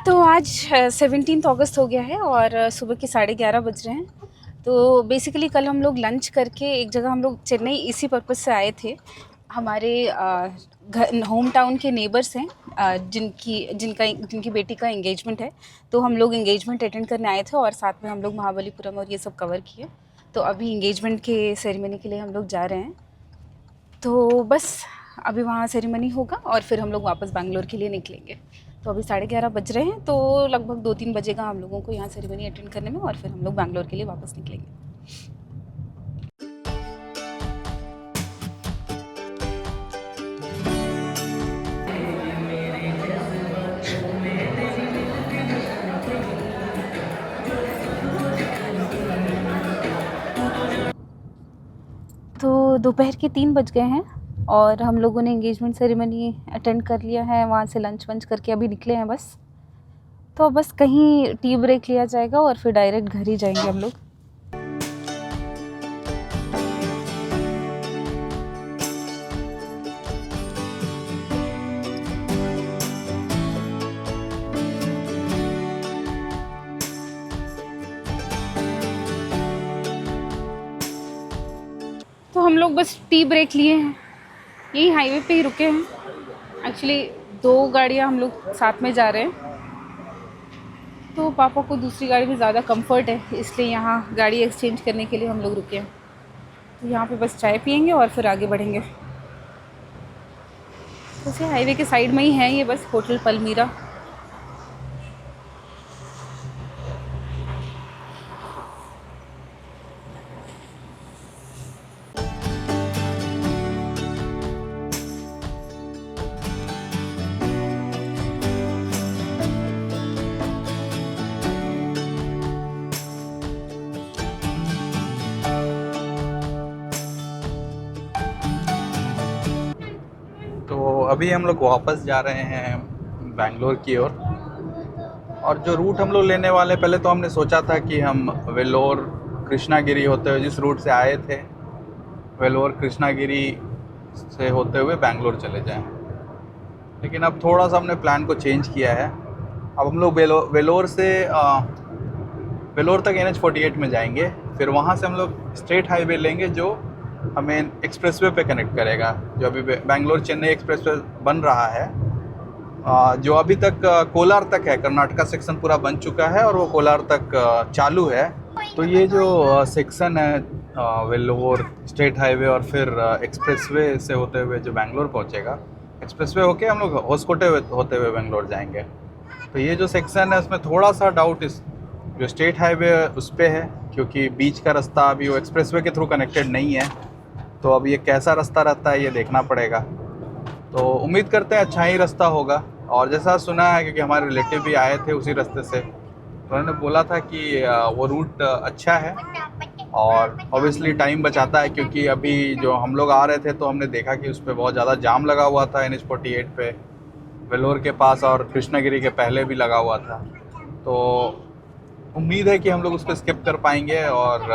तो आज 17 अगस्त हो गया है और सुबह के 11:30 बज रहे हैं। तो बेसिकली कल हम लोग लंच करके एक जगह हम लोग चेन्नई इसी पर्पज़ से आए थे। हमारे घर होम टाउन के नेबर्स हैं, जिनकी बेटी का एंगेजमेंट है। तो हम लोग एंगेजमेंट अटेंड करने आए थे और साथ में हम लोग महाबलीपुरम और ये सब कवर किए। तो अभी एंगेजमेंट के सेरेमनी के लिए हम लोग जा रहे हैं। तो बस अभी वहाँ सेरेमनी होगा और फिर हम लोग वापस बैंगलोर के लिए निकलेंगे। तो अभी 11:30 बज रहे हैं, तो लगभग 2-3 बजेगा हम लोगों को यहाँ सेरेमनी अटेंड करने में और फिर हम लोग बैंगलोर के लिए वापस निकलेंगे। तो दोपहर के 3 बज गए हैं और हम लोगों ने एंगेजमेंट सेरेमनी अटेंड कर लिया है। वहाँ से लंच वंच करके अभी निकले हैं बस। तो बस कहीं टी ब्रेक लिया जाएगा और फिर डायरेक्ट घर ही जाएंगे हम लोग। तो हम लोग बस टी ब्रेक लिए हैं, यही हाईवे पे ही रुके हैं। एक्चुअली 2 गाड़ियाँ हम लोग साथ में जा रहे हैं, तो पापा को दूसरी गाड़ी में ज़्यादा कंफर्ट है, इसलिए यहाँ गाड़ी एक्सचेंज करने के लिए हम लोग रुके हैं। तो यहाँ पे बस चाय पियेंगे और फिर आगे बढ़ेंगे। वैसे हाईवे के साइड में ही है ये बस होटल पलमीरा। तो अभी हम लोग वापस जा रहे हैं बैंगलोर की ओर। और जो रूट हम लोग लेने वाले, पहले तो हमने सोचा था कि हम वेलोर कृष्णागिरी होते हुए, जिस रूट से आए थे वेलोर कृष्णागिरी से होते हुए बैंगलोर चले जाएं। लेकिन अब थोड़ा सा हमने प्लान को चेंज किया है। अब हम लोग वेलोर से वेलोर तक NH-48 में जाएंगे। फिर वहाँ से हम लोग स्ट्रेट हाईवे लेंगे जो हमें एक्सप्रेसवे पे कनेक्ट करेगा। जो अभी बैंगलोर चेन्नई एक्सप्रेसवे बन रहा है, जो अभी तक कोलार तक है। कर्नाटका सेक्शन पूरा बन चुका है और वो कोलार तक चालू है। तो ये जो सेक्शन है वेल्लोर स्टेट हाईवे और फिर एक्सप्रेसवे से होते हुए जो बैंगलोर पहुंचेगा, एक्सप्रेसवे होके हम लोग होसकोटे होते हुए बैंगलोर जाएंगे। तो ये जो सेक्शन है उसमें थोड़ा सा डाउट इस जो स्टेट हाईवे उस पर है, क्योंकि बीच का रास्ता अभी वो एक्सप्रेसवे के थ्रू कनेक्टेड नहीं है। तो अब ये कैसा रास्ता रहता है ये देखना पड़ेगा। तो उम्मीद करते हैं अच्छा ही रास्ता होगा। और जैसा सुना है, क्योंकि हमारे रिलेटिव भी आए थे उसी रास्ते से, तो उन्होंने बोला था कि वो रूट अच्छा है और ऑब्वियसली टाइम बचाता है। क्योंकि अभी जो हम लोग आ रहे थे तो हमने देखा कि उस पर बहुत ज़्यादा जाम लगा हुआ था NH-48 पे, वेलोर के पास और कृष्णागिरी के पहले भी लगा हुआ था। तो उम्मीद है कि हम लोग उसको स्किप कर पाएंगे और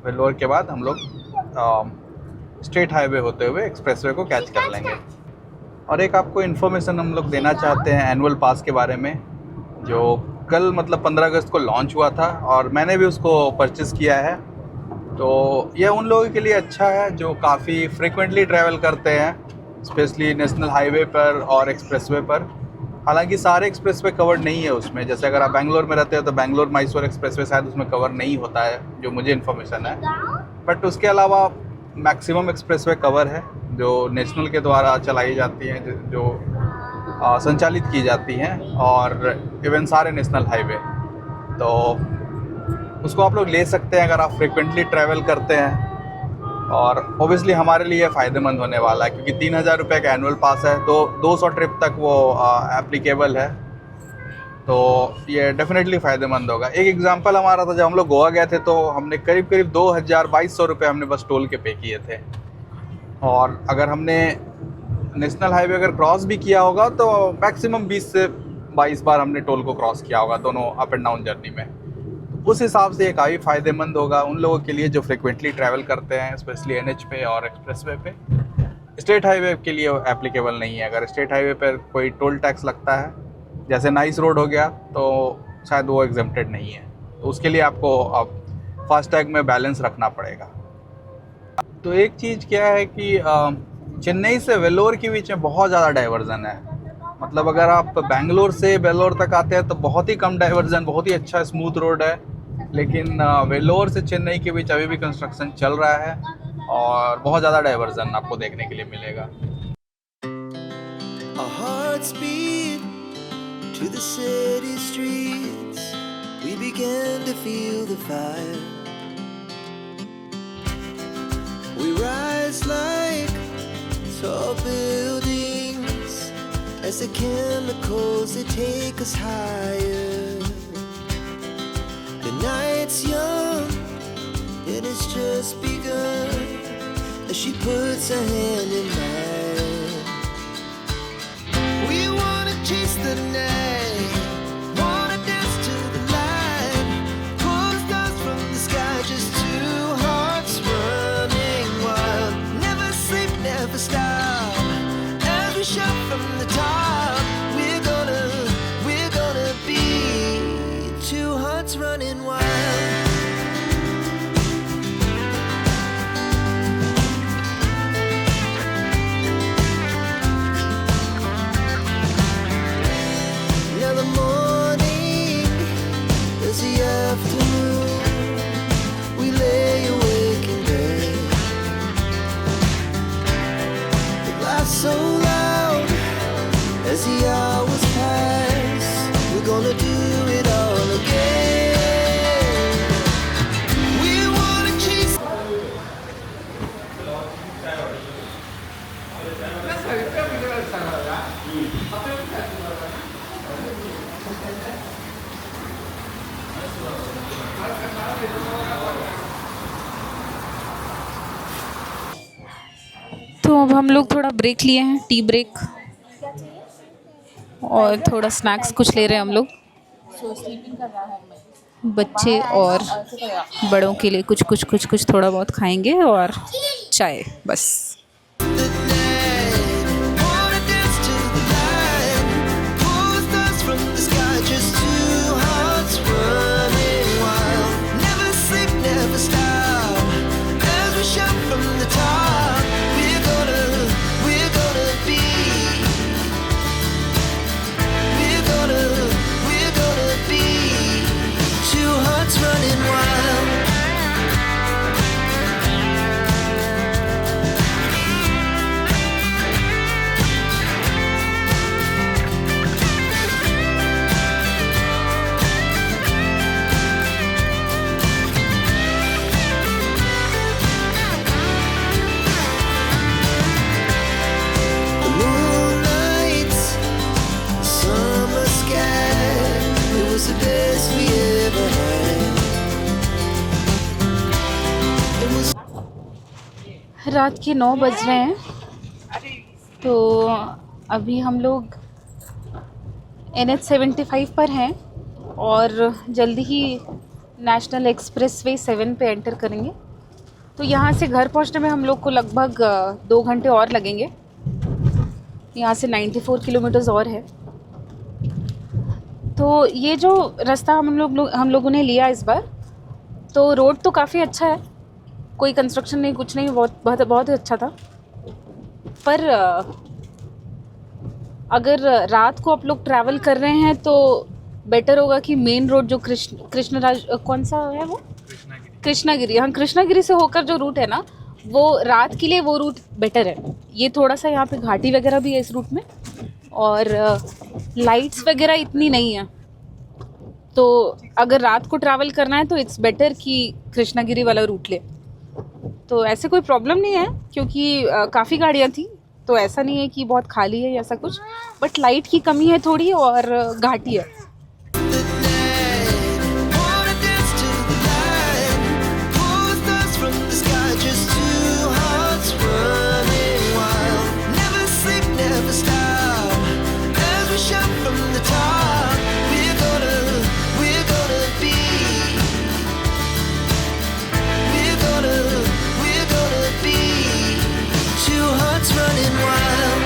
वेलोर के बाद हम लोग स्टेट हाईवे होते हुए एक्सप्रेसवे को कैच कर लेंगे। और एक आपको इन्फॉर्मेशन हम लोग देना चाहते हैं एनुअल पास के बारे में, जो कल मतलब 15 अगस्त को लॉन्च हुआ था और मैंने भी उसको परचेज़ किया है। तो यह उन लोगों के लिए अच्छा है जो काफ़ी फ्रिक्वेंटली ट्रैवल करते हैं, स्पेशली नेशनल हाईवे पर और एक्सप्रेसवे पर। हालांकि सारे एक्सप्रेसवे कवर नहीं है उसमें। जैसे अगर आप बैंगलोर में रहते हो तो बैंगलोर मैसूर एक्सप्रेसवे शायद उसमें कवर नहीं होता है, जो मुझे इन्फॉर्मेशन है। बट उसके अलावा मैक्सिमम एक्सप्रेसवे कवर है जो नेशनल के द्वारा चलाई जाती हैं, जो संचालित की जाती हैं, और इवन सारे नेशनल हाईवे। तो उसको आप लोग ले सकते हैं अगर आप फ्रिक्वेंटली ट्रैवल करते हैं। और ओबियसली हमारे लिए फ़ायदेमंद होने वाला है, क्योंकि 3000 रुपये का एनुअल पास है, तो 200 ट्रिप तक वो एप्लीकेबल है। तो ये डेफिनेटली फ़ायदेमंद होगा। एक एग्जांपल हमारा था, जब हम लोग गोवा गए थे तो हमने करीब 2200 रुपये हमने बस टोल के पे किए थे। और अगर हमने नेशनल हाईवे अगर क्रॉस भी किया होगा तो मैक्सिमम 20 से 22 बार हमने टोल को क्रॉस किया होगा दोनों अप एंड डाउन जर्नी में। उस हिसाब से ये काफ़ी फ़ायदेमंद होगा उन लोगों के लिए जो फ्रिक्वेंटली ट्रैवल करते हैं, स्पेशली NH पे और एक्सप्रेसवे पे। स्टेट हाईवे के लिए एप्लीकेबल नहीं है। अगर स्टेट हाईवे पर कोई टोल टैक्स लगता है जैसे नाइस रोड हो गया तो शायद वो एग्जेम्प्टेड नहीं है, तो उसके लिए आपको अब फास्टैग में बैलेंस रखना पड़ेगा। तो एक चीज़ क्या है कि चेन्नई से वेल्लोर के बीच में बहुत ज़्यादा डाइवर्जन है। मतलब अगर आप बेंगलोर से वेल्लोर तक आते हैं तो बहुत ही कम डाइवर्जन, बहुत ही अच्छा स्मूथ रोड है। लेकिन वेल्लोर से चेन्नई के बीच अभी भी कंस्ट्रक्शन चल रहा है और बहुत ज़्यादा डाइवर्जन आपको देखने के लिए मिलेगा। Our hearts beat to the city streets. We began to feel the fire. We rise like tall buildings as the chemicals they take us higher. The night's young and it's just begun as she puts her hand in mine. We wanna chase the night, wanna dance to the light, pull stars from the sky, just two hearts running wild. Never sleep, never stop, as we shout from the top. We're gonna be two hearts running wild. Now the morning is the afternoon. We lay awake in bed. It laughs so loud as the hours pass. We're gonna do it all again. We wanna chase. तो अब हम लोग थोड़ा break लिए हैं, tea break, और थोड़ा snacks कुछ ले रहे हैं हम लोग। बच्चे और बड़ों के लिए कुछ थोड़ा बहुत खाएंगे और चाय, बस। Wanna dance to the light, pull stars from the sky, just two hearts running wild. Never sleep, never stop, as we shout from the top. We're gonna be, we're gonna be two hearts running wild. The moonlight, summer sky, it was the best we ever had. It was रात के 9 बज रहे हैं, तो अभी हम लोग NH75 पर हैं और जल्दी ही नेशनल एक्सप्रेसवे 7 पे एंटर करेंगे। तो यहाँ से घर पहुँचने में हम लोग को लगभग 2 घंटे और लगेंगे। यहाँ से 94 किलोमीटर्स और है। तो ये जो रास्ता हम लोगों ने लिया इस बार, तो रोड तो काफ़ी अच्छा है, कोई कंस्ट्रक्शन नहीं, कुछ नहीं, बहुत ही अच्छा था। पर अगर रात को आप लोग ट्रैवल कर रहे हैं तो बेटर होगा कि मेन रोड जो कृष्णराज कौन सा है वो, कृष्णागिरी, हाँ, कृष्णागिरी से होकर जो रूट है ना, वो रात के लिए वो रूट बेटर है। ये थोड़ा सा यहाँ पे घाटी वगैरह भी है इस रूट में, और लाइट्स वगैरह इतनी नहीं है, तो अगर रात को ट्रैवल करना है तो इट्स बेटर कि कृष्णागिरी वाला रूट ले। तो ऐसे कोई प्रॉब्लम नहीं है, क्योंकि काफ़ी गाड़ियाँ थी, तो ऐसा नहीं है कि बहुत खाली है या ऐसा कुछ, बट लाइट की कमी है थोड़ी और घाटी है। wanna dance to the light, pull stars from the sky, just two hearts running wild. Never sleep, never stop, as we shout from the top. We're gonna be, we're gonna be two hearts running wild.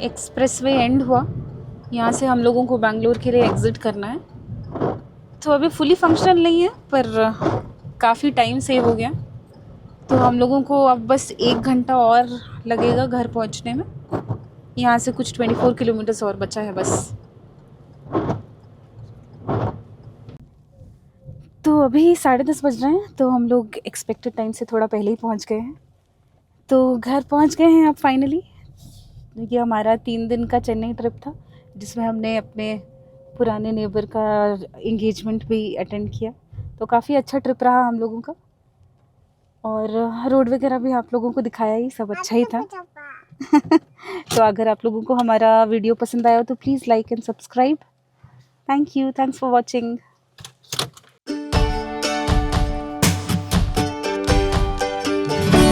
Expressway and हुआ। यहाँ से हम लोगों को बैंगलोर के लिए exit करना है। तो अभी फुली फंक्शनल नहीं है पर काफ़ी टाइम सेव हो गया। तो हम लोगों को अब बस 1 घंटा और लगेगा घर पहुँचने में। यहाँ से कुछ 24 किलोमीटर्स और बचा है बस। तो अभी 10:30 बज रहे हैं, तो हम लोग एक्सपेक्टेड टाइम से थोड़ा पहले ही पहुँच गए हैं। तो घर पहुँच गए हैं अब फाइनली। ये हमारा 3 दिन का चेन्नई ट्रिप था, जिसमें हमने अपने पुराने नेबर का एंगेजमेंट भी अटेंड किया। तो काफ़ी अच्छा ट्रिप रहा हम लोगों का, और रोड वगैरह भी आप लोगों को दिखाया ही, सब अच्छा ही था। तो अगर आप लोगों को हमारा वीडियो पसंद आया हो तो please like and subscribe. Thank you, thanks for watching.